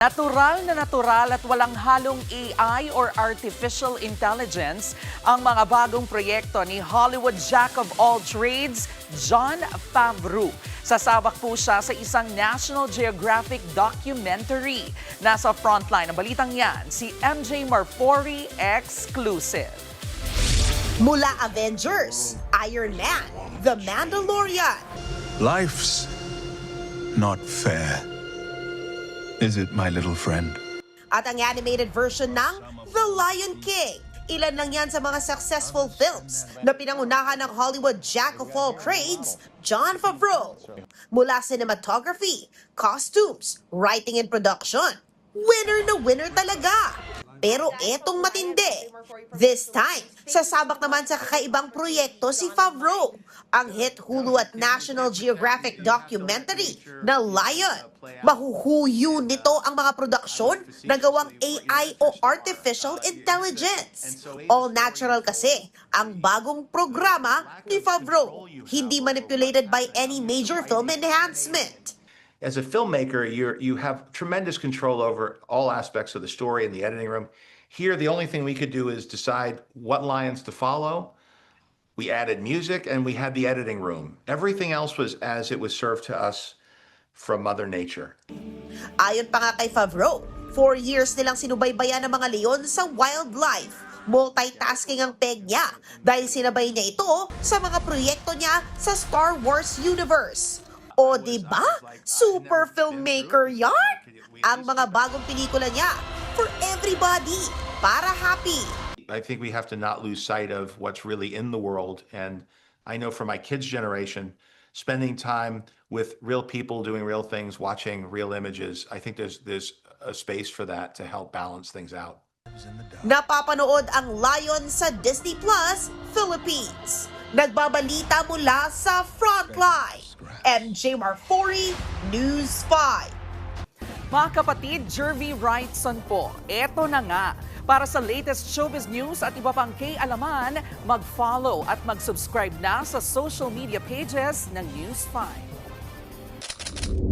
Natural at walang halong AI or artificial intelligence ang mga bagong proyekto ni Hollywood Jack of all trades, Jon Favreau. Sasabak po siya sa isang National Geographic documentary. Nasa frontline ng balitang yan, si MJ Marfori exclusive. Mula Avengers, Iron Man, The Mandalorian, Life's not fair. Is it, my little friend? at ang animated version ng The Lion King. Ilan lang yan sa mga successful films na pinangunahan ng Hollywood Jack of all trades, Jon Favreau. Mula cinematography, costumes, writing and production, winner na winner talaga. Pero etong matindi. This time, sasabak naman sa kakaibang proyekto si Favreau, ang hit Hulu at National Geographic documentary na Lion. Mahuhuyo nito ang mga produksyon na gawang AI o artificial intelligence. All natural kasi ang bagong programa ni Favreau, hindi manipulated by any major film enhancement. As a filmmaker, you have tremendous control over all aspects of the story in the editing room. Here, the only thing we could do is decide what lines to follow. We added music and we had the editing room. Everything else was as it was served to us from Mother Nature. Ayon pa nga kay Favreau, 4 years nilang sinubaybayan ng mga leon sa wildlife. Multitasking ang peg niya dahil sinabay niya ito sa mga proyekto niya sa Star Wars universe. O diba? Super filmmaker yan! Ang mga bagong pelikula niya, for everybody, para happy. I think we have to not lose sight of what's really in the world. And I know for my kids' generation, spending time with real people doing real things, watching real images, I think there's a space for that to help balance things out. Napapanood ang Lion sa Disney Plus Philippines. Nagbabalita mula sa Frontline. MJ Marfori, News 5. Mga kapatid, Jervy Wrightson po. Eto na nga. Para sa latest showbiz news at iba pang kay-alaman, mag-follow at mag-subscribe na sa social media pages ng News 5.